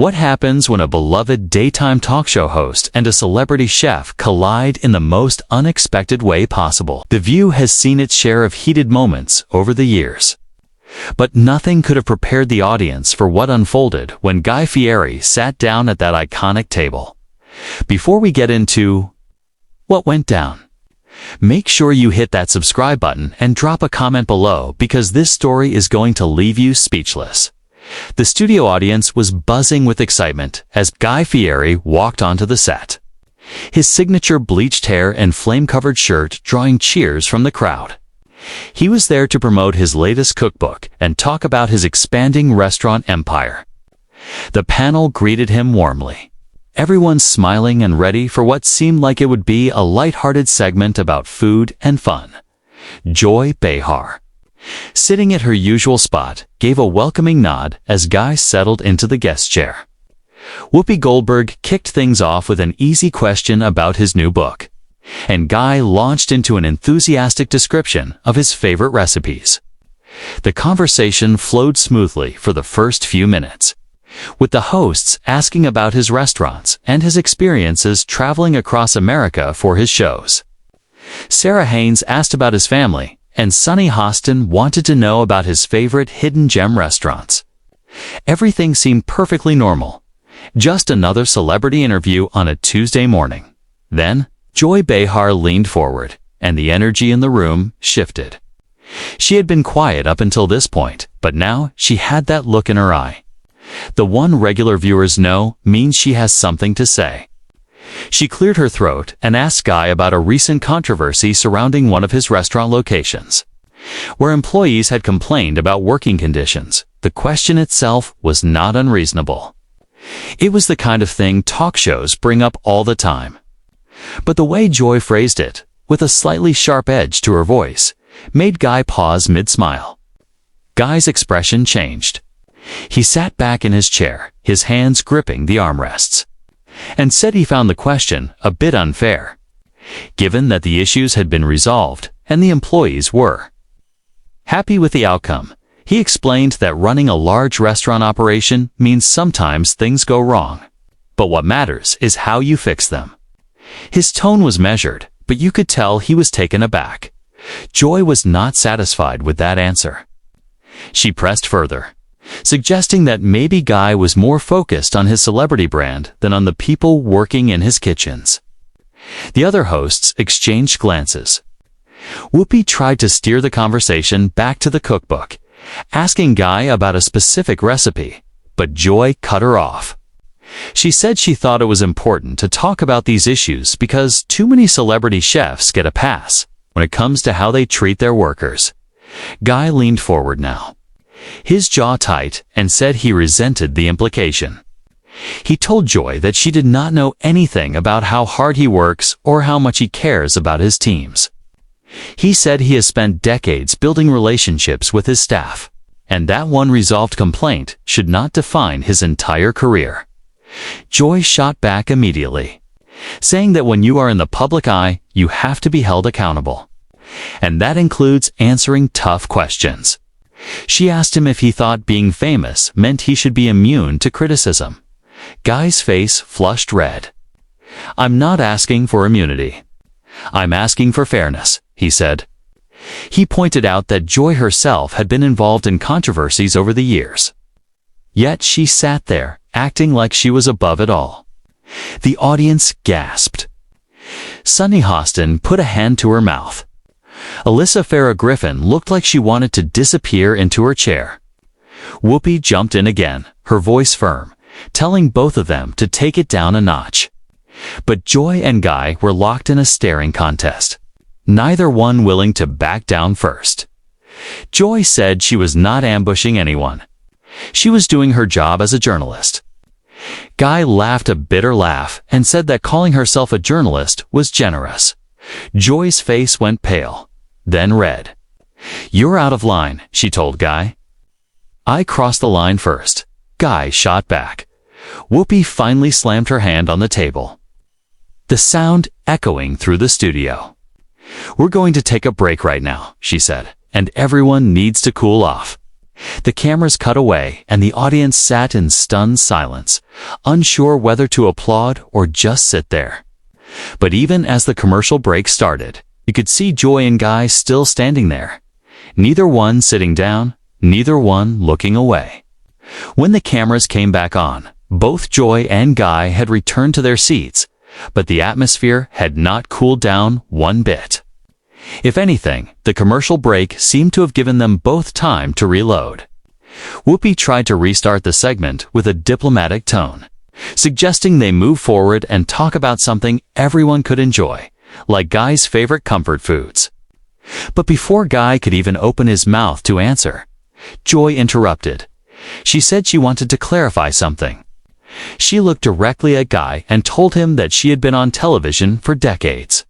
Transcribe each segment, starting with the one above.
What happens when a beloved daytime talk show host and a celebrity chef collide in the most unexpected way possible? The View has seen its share of heated moments over the years. But nothing could have prepared the audience for what unfolded when Guy Fieri sat down at that iconic table. Before we get into what went down, make sure you hit that subscribe button and drop a comment below, because this story is going to leave you speechless. The studio audience was buzzing with excitement as Guy Fieri walked onto the set, his signature bleached hair and flame-covered shirt drawing cheers from the crowd. He was there to promote his latest cookbook and talk about his expanding restaurant empire. The panel greeted him warmly, everyone smiling and ready for what seemed like it would be a light-hearted segment about food and fun. Joy Behar, sitting at her usual spot, gave a welcoming nod as Guy settled into the guest chair. Whoopi Goldberg kicked things off with an easy question about his new book, and Guy launched into an enthusiastic description of his favorite recipes. The conversation flowed smoothly for the first few minutes, with the hosts asking about his restaurants and his experiences traveling across America for his shows. Sarah Haynes asked about his family, and Sunny Hostin wanted to know about his favorite hidden gem restaurants. Everything seemed perfectly normal, just another celebrity interview on a Tuesday morning. Then, Joy Behar leaned forward, and the energy in the room shifted. She had been quiet up until this point, but now she had that look in her eye. The one regular viewers know means she has something to say. She cleared her throat and asked Guy about a recent controversy surrounding one of his restaurant locations, where employees had complained about working conditions. The question itself was not unreasonable. It was the kind of thing talk shows bring up all the time. But the way Joy phrased it, with a slightly sharp edge to her voice, made Guy pause mid-smile. Guy's expression changed. He sat back in his chair, his hands gripping the armrests, and said he found the question a bit unfair, given that the issues had been resolved and the employees were happy with the outcome. He explained that running a large restaurant operation means sometimes things go wrong, but what matters is how you fix them. His tone was measured, but you could tell he was taken aback. Joy was not satisfied with that answer. She pressed further, suggesting that maybe Guy was more focused on his celebrity brand than on the people working in his kitchens. The other hosts exchanged glances. Whoopi tried to steer the conversation back to the cookbook, asking Guy about a specific recipe, but Joy cut her off. She said she thought it was important to talk about these issues because too many celebrity chefs get a pass when it comes to how they treat their workers. Guy leaned forward now, his jaw tight, and said he resented the implication. He told Joy that she did not know anything about how hard he works or how much he cares about his teams. He said he has spent decades building relationships with his staff, and that one resolved complaint should not define his entire career. Joy shot back immediately, saying that when you are in the public eye, you have to be held accountable, and that includes answering tough questions. She asked him if he thought being famous meant he should be immune to criticism. Guy's face flushed red. "I'm not asking for immunity. I'm asking for fairness," he said. He pointed out that Joy herself had been involved in controversies over the years. Yet she sat there, acting like she was above it all. The audience gasped. Sunny Hostin put a hand to her mouth. Alyssa Farah Griffin looked like she wanted to disappear into her chair. Whoopi jumped in again, her voice firm, telling both of them to take it down a notch. But Joy and Guy were locked in a staring contest, neither one willing to back down first. Joy said she was not ambushing anyone. She was doing her job as a journalist. Guy laughed a bitter laugh and said that calling herself a journalist was generous. Joy's face went pale, then red. "You're out of line," she told Guy. "I crossed the line first," Guy shot back. Whoopi finally slammed her hand on the table, the sound echoing through the studio. "We're going to take a break right now," she said, "and everyone needs to cool off." The cameras cut away, and the audience sat in stunned silence, unsure whether to applaud or just sit there. But even as the commercial break started, you could see Joy and Guy still standing there. Neither one sitting down, neither one looking away. When the cameras came back on, both Joy and Guy had returned to their seats, but the atmosphere had not cooled down one bit. If anything, the commercial break seemed to have given them both time to reload. Whoopi tried to restart the segment with a diplomatic tone, suggesting they move forward and talk about something everyone could enjoy, like Guy's favorite comfort foods. But before Guy could even open his mouth to answer, Joy interrupted. She said she wanted to clarify something. She looked directly at Guy and told him that she had been on television for decades,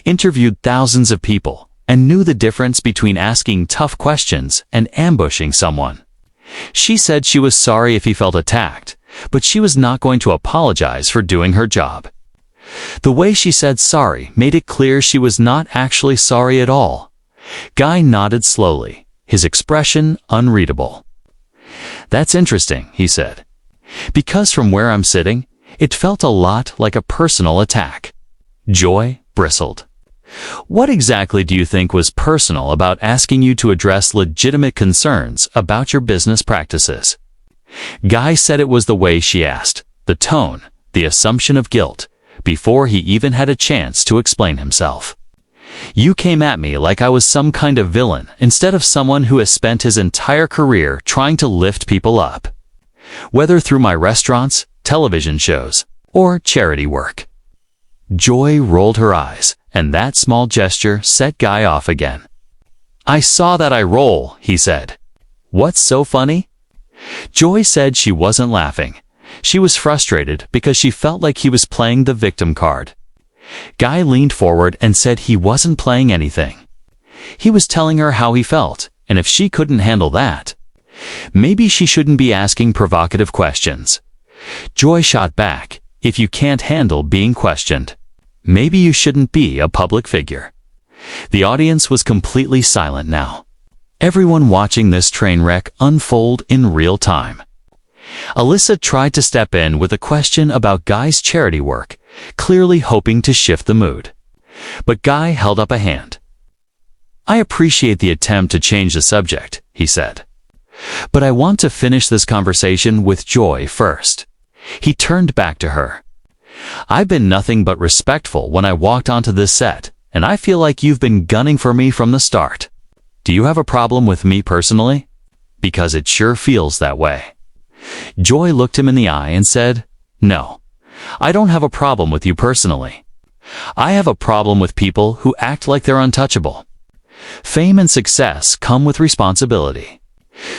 interviewed thousands of people, and knew the difference between asking tough questions and ambushing someone. She said she was sorry if he felt attacked, but she was not going to apologize for doing her job. The way she said sorry made it clear she was not actually sorry at all. Guy nodded slowly, his expression unreadable. "That's interesting," he said, "because from where I'm sitting, it felt a lot like a personal attack." Joy bristled. "What exactly do you think was personal about asking you to address legitimate concerns about your business practices?" Guy said it was the way she asked, the tone, the assumption of guilt, before he even had a chance to explain himself. "You came at me like I was some kind of villain instead of someone who has spent his entire career trying to lift people up, whether through my restaurants, television shows, or charity work." Joy rolled her eyes, and that small gesture set Guy off again. "I saw that eye roll," he said. "What's so funny?" Joy said she wasn't laughing. She was frustrated because she felt like he was playing the victim card. Guy leaned forward and said he wasn't playing anything. He was telling her how he felt, and if she couldn't handle that, maybe she shouldn't be asking provocative questions. Joy shot back, "If you can't handle being questioned, maybe you shouldn't be a public figure." The audience was completely silent now, everyone watching this train wreck unfold in real time. Alyssa tried to step in with a question about Guy's charity work, clearly hoping to shift the mood. But Guy held up a hand. "I appreciate the attempt to change the subject," he said, "but I want to finish this conversation with Joy first." He turned back to her. "I've been nothing but respectful when I walked onto this set, and I feel like you've been gunning for me from the start. Do you have a problem with me personally? Because it sure feels that way." Joy looked him in the eye and said, "No, I don't have a problem with you personally. I have a problem with people who act like they're untouchable. Fame and success come with responsibility.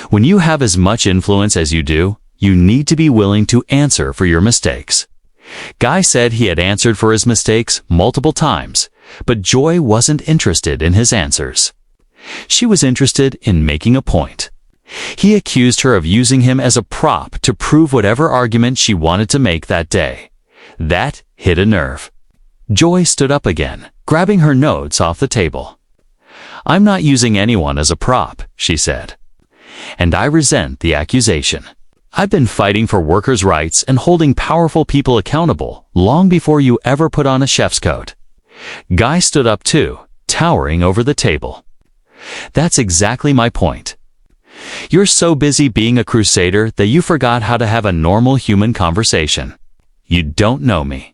When you have as much influence as you do, you need to be willing to answer for your mistakes." Guy said he had answered for his mistakes multiple times, but Joy wasn't interested in his answers. She was interested in making a point. He accused her of using him as a prop to prove whatever argument she wanted to make that day. That hit a nerve. Joy stood up again, grabbing her notes off the table. "I'm not using anyone as a prop," she said. "And I resent the accusation. I've been fighting for workers' rights and holding powerful people accountable long before you ever put on a chef's coat." Guy stood up too, towering over the table. "That's exactly my point. You're so busy being a crusader that you forgot how to have a normal human conversation. You don't know me.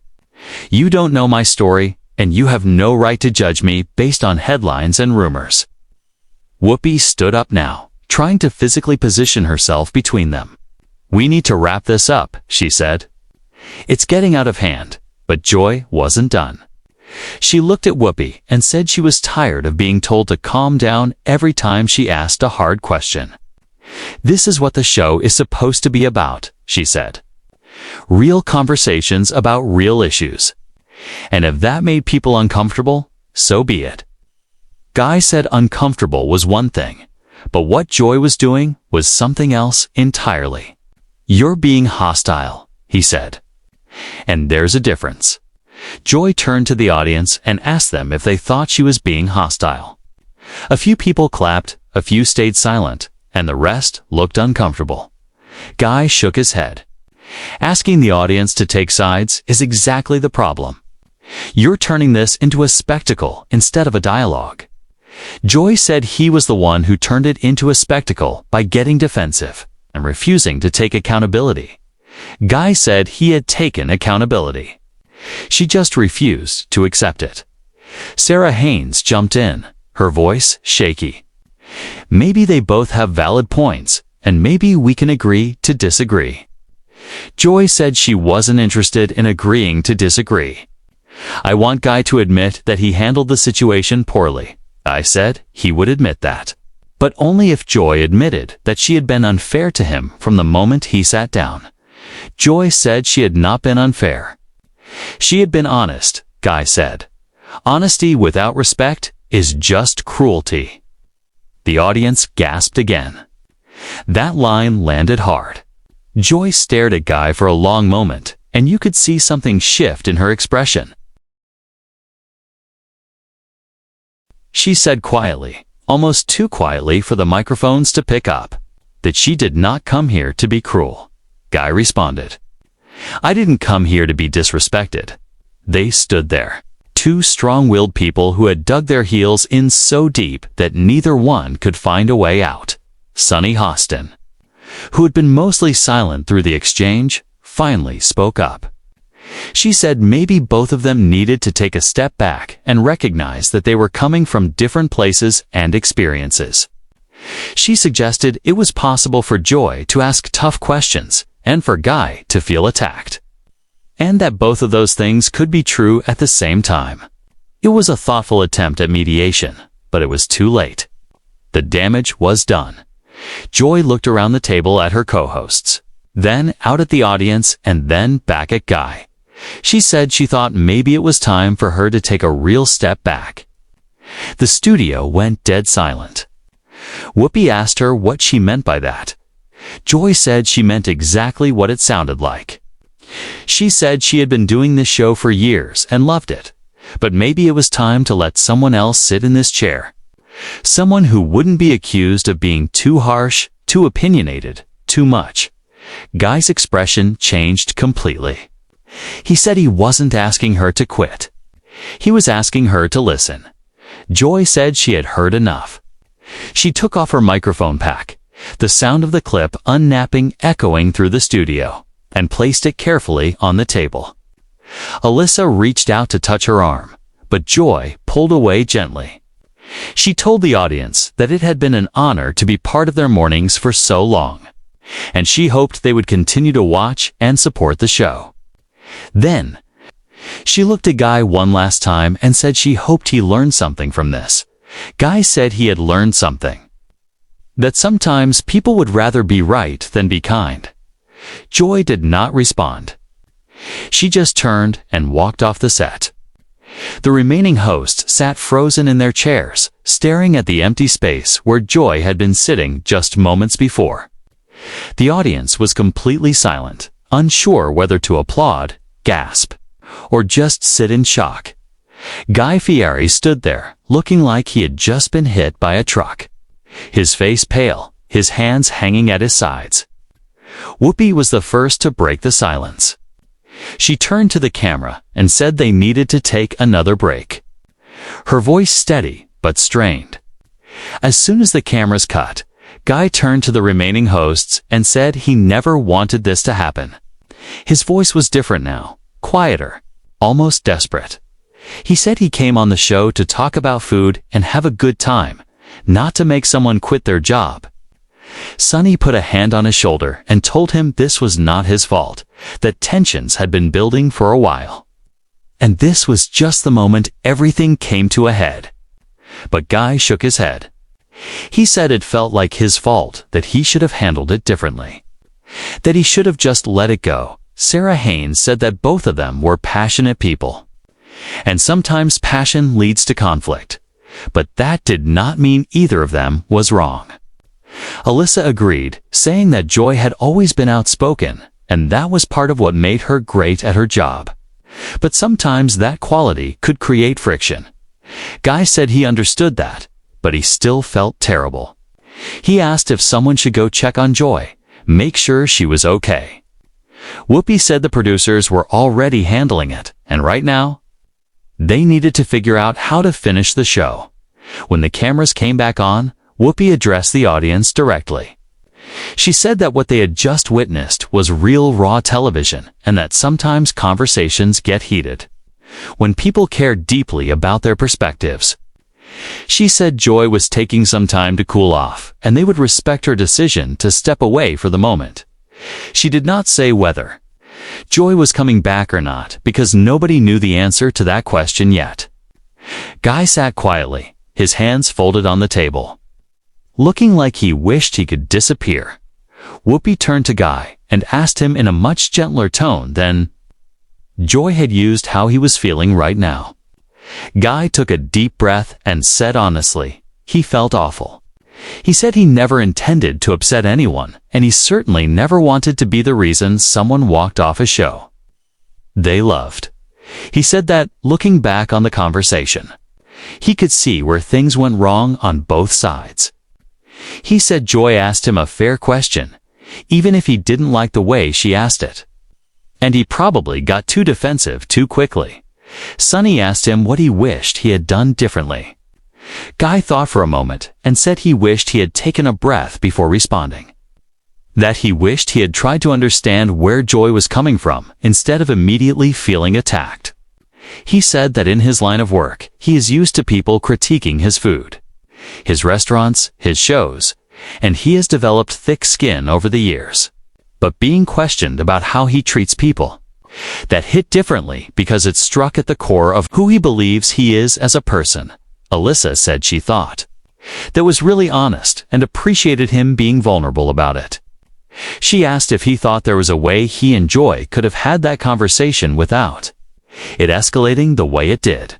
You don't know my story, and you have no right to judge me based on headlines and rumors." Whoopi stood up now, trying to physically position herself between them. "We need to wrap this up," she said. "It's getting out of hand," but Joy wasn't done. She looked at Whoopi and said she was tired of being told to calm down every time she asked a hard question. "This is what the show is supposed to be about," she said. "Real conversations about real issues. And if that made people uncomfortable, so be it." Guy said uncomfortable was one thing, but what Joy was doing was something else entirely. "You're being hostile," he said. "And there's a difference." Joy turned to the audience and asked them if they thought she was being hostile. A few people clapped, a few stayed silent, and the rest looked uncomfortable. Guy shook his head. Asking the audience to take sides is exactly the problem. You're turning this into a spectacle instead of a dialogue. Joy said he was the one who turned it into a spectacle by getting defensive and refusing to take accountability. Guy said he had taken accountability. She just refused to accept it. Sarah Haynes jumped in, her voice shaky. Maybe they both have valid points, and maybe we can agree to disagree. Joy said she wasn't interested in agreeing to disagree. I want Guy to admit that he handled the situation poorly. I said he would admit that. But only if Joy admitted that she had been unfair to him from the moment he sat down. Joy said she had not been unfair. She had been honest, Guy said. Honesty without respect is just cruelty. The audience gasped again. That line landed hard. Joy stared at Guy for a long moment, and you could see something shift in her expression. She said quietly, almost too quietly for the microphones to pick up, that she did not come here to be cruel. Guy responded, I didn't come here to be disrespected. They stood there, two strong-willed people who had dug their heels in so deep that neither one could find a way out. Sunny Hostin, who had been mostly silent through the exchange, finally spoke up. She said maybe both of them needed to take a step back and recognize that they were coming from different places and experiences. She suggested it was possible for Joy to ask tough questions and for Guy to feel attacked, and that both of those things could be true at the same time. It was a thoughtful attempt at mediation, but it was too late. The damage was done. Joy looked around the table at her co-hosts, then out at the audience, and then back at Guy. She said she thought maybe it was time for her to take a real step back. The studio went dead silent. Whoopi asked her what she meant by that. Joy said she meant exactly what it sounded like. She said she had been doing this show for years and loved it, but maybe it was time to let someone else sit in this chair. Someone who wouldn't be accused of being too harsh, too opinionated, too much. Guy's expression changed completely. He said he wasn't asking her to quit. He was asking her to listen. Joy said she had heard enough. She took off her microphone pack, the sound of the clip unnapping echoing through the studio, and placed it carefully on the table. Alyssa reached out to touch her arm, but Joy pulled away gently. She told the audience that it had been an honor to be part of their mornings for so long, and she hoped they would continue to watch and support the show. Then, she looked at Guy one last time and said she hoped he learned something from this. Guy said he had learned something. That sometimes people would rather be right than be kind. Joy did not respond. She just turned and walked off the set. The remaining hosts sat frozen in their chairs, staring at the empty space where Joy had been sitting just moments before. The audience was completely silent, unsure whether to applaud, gasp, or just sit in shock. Guy Fieri stood there, looking like he had just been hit by a truck. His face pale, his hands hanging at his sides. Whoopi was the first to break the silence. She turned to the camera and said they needed to take another break. Her voice steady but strained. As soon as the cameras cut, Guy turned to the remaining hosts and said he never wanted this to happen. His voice was different now, quieter, almost desperate. He said he came on the show to talk about food and have a good time, not to make someone quit their job. Sunny put a hand on his shoulder and told him this was not his fault, that tensions had been building for a while. And this was just the moment everything came to a head. But Guy shook his head. He said it felt like his fault, that he should have handled it differently, that he should have just let it go. Sarah Haynes said that both of them were passionate people. And sometimes passion leads to conflict, but that did not mean either of them was wrong. Alyssa agreed, saying that Joy had always been outspoken, and that was part of what made her great at her job. But sometimes that quality could create friction. Guy said he understood that, but he still felt terrible. He asked if someone should go check on Joy, make sure she was okay. Whoopi said the producers were already handling it, and right now, they needed to figure out how to finish the show. When the cameras came back on, Whoopi addressed the audience directly. She said that what they had just witnessed was real raw television and that sometimes conversations get heated when people care deeply about their perspectives. She said Joy was taking some time to cool off and they would respect her decision to step away for the moment. She did not say whether Joy was coming back or not because nobody knew the answer to that question yet. Guy sat quietly, his hands folded on the table, looking like he wished he could disappear. Whoopi turned to Guy and asked him in a much gentler tone than Joy had used how he was feeling right now. Guy took a deep breath and said honestly, he felt awful. He said he never intended to upset anyone, and he certainly never wanted to be the reason someone walked off a show they loved. He said that, looking back on the conversation, he could see where things went wrong on both sides. He said Joy asked him a fair question, even if he didn't like the way she asked it. And he probably got too defensive too quickly. Sonny asked him what he wished he had done differently. Guy thought for a moment and said he wished he had taken a breath before responding. That he wished he had tried to understand where Joy was coming from instead of immediately feeling attacked. He said that in his line of work, he is used to people critiquing his food, his restaurants, his shows, and he has developed thick skin over the years. But being questioned about how he treats people, that hit differently because it struck at the core of who he believes he is as a person. Alyssa said she thought that was really honest and appreciated him being vulnerable about it. She asked if he thought there was a way he and Joy could have had that conversation without it escalating the way it did.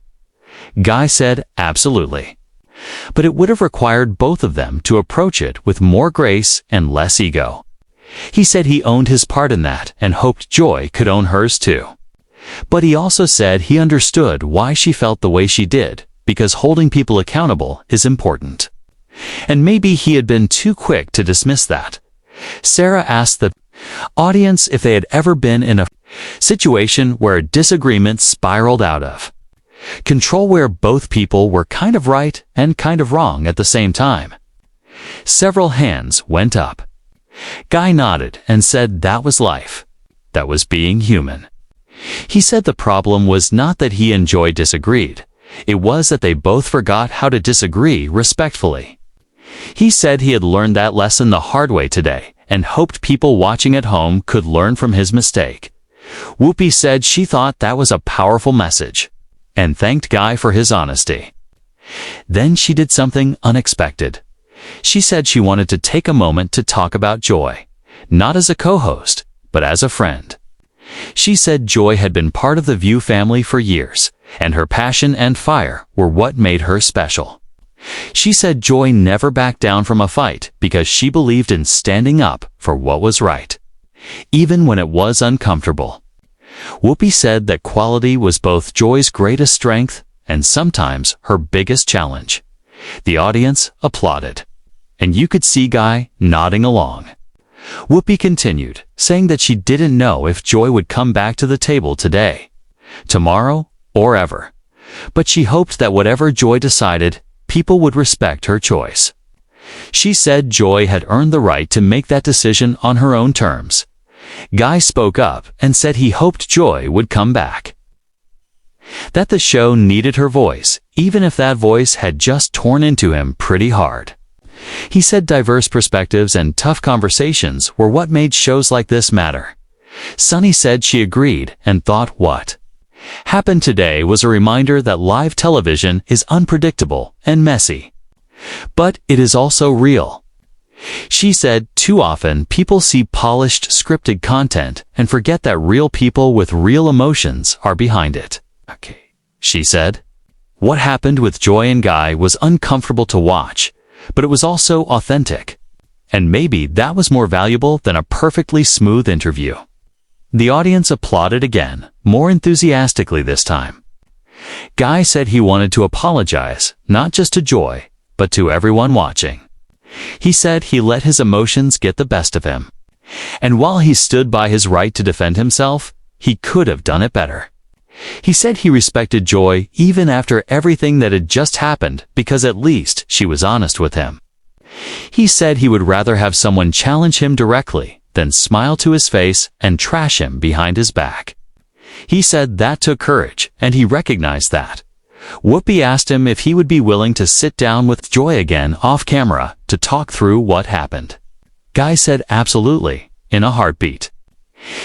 Guy said absolutely. But it would have required both of them to approach it with more grace and less ego. He said he owned his part in that and hoped Joy could own hers too. But he also said he understood why she felt the way she did, because holding people accountable is important. And maybe he had been too quick to dismiss that. Sarah asked the audience if they had ever been in a situation where a disagreement spiraled out of control, where both people were kind of right and kind of wrong at the same time. Several hands went up. Guy nodded and said that was life. That was being human. He said the problem was not that he and Joy disagreed. It was that they both forgot how to disagree respectfully. He said he had learned that lesson the hard way today and hoped people watching at home could learn from his mistake. Whoopi said she thought that was a powerful message and thanked Guy for his honesty. Then she did something unexpected. She said she wanted to take a moment to talk about Joy, not as a co-host, but as a friend. She said Joy had been part of the View family for years, and her passion and fire were what made her special. She said Joy never backed down from a fight because she believed in standing up for what was right, even when it was uncomfortable. Whoopi said that quality was both Joy's greatest strength and sometimes her biggest challenge. The audience applauded, and you could see Guy nodding along. Whoopi continued, saying that she didn't know if Joy would come back to the table today, tomorrow, or ever. But she hoped that whatever Joy decided, people would respect her choice. She said Joy had earned the right to make that decision on her own terms. Guy spoke up and said he hoped Joy would come back, that the show needed her voice, even if that voice had just torn into him pretty hard. He said diverse perspectives and tough conversations were what made shows like this matter. Sunny said she agreed and thought what happened today was a reminder that live television is unpredictable and messy. But it is also real. She said too often people see polished, scripted content and forget that real people with real emotions are behind it. Okay, she said. What happened with Joy and Guy was uncomfortable to watch, but it was also authentic. And maybe that was more valuable than a perfectly smooth interview. The audience applauded again, more enthusiastically this time. Guy said he wanted to apologize, not just to Joy, but to everyone watching. He said he let his emotions get the best of him. And while he stood by his right to defend himself, he could have done it better. He said he respected Joy even after everything that had just happened because at least she was honest with him. He said he would rather have someone challenge him directly than smile to his face and trash him behind his back. He said that took courage, and he recognized that. Whoopi asked him if he would be willing to sit down with Joy again off camera to talk through what happened. Guy said absolutely, in a heartbeat.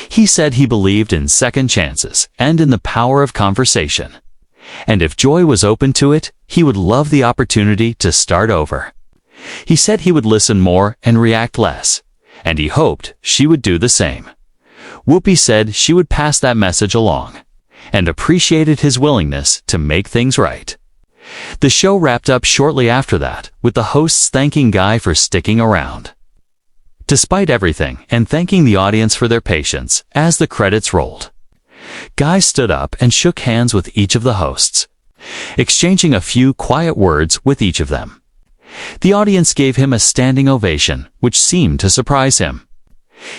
He said he believed in second chances and in the power of conversation. And if Joy was open to it, he would love the opportunity to start over. He said he would listen more and react less, and he hoped she would do the same. Whoopi said she would pass that message along, and appreciated his willingness to make things right. The show wrapped up shortly after that, with the hosts thanking Guy for sticking around. Despite everything, and thanking the audience for their patience, as the credits rolled, Guy stood up and shook hands with each of the hosts, exchanging a few quiet words with each of them. The audience gave him a standing ovation, which seemed to surprise him.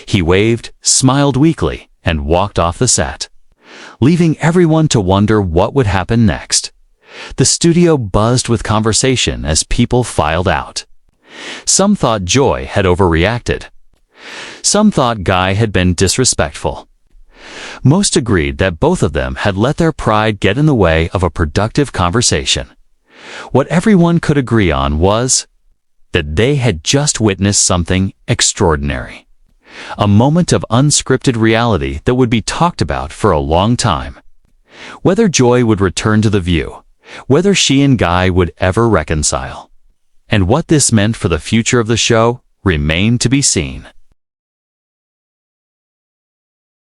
He waved, smiled weakly, and walked off the set, leaving everyone to wonder what would happen next. The studio buzzed with conversation as people filed out. Some thought Joy had overreacted. Some thought Guy had been disrespectful. Most agreed that both of them had let their pride get in the way of a productive conversation. What everyone could agree on was that they had just witnessed something extraordinary. A moment of unscripted reality that would be talked about for a long time. Whether Joy would return to The View, whether she and Guy would ever reconcile, and what this meant for the future of the show remained to be seen.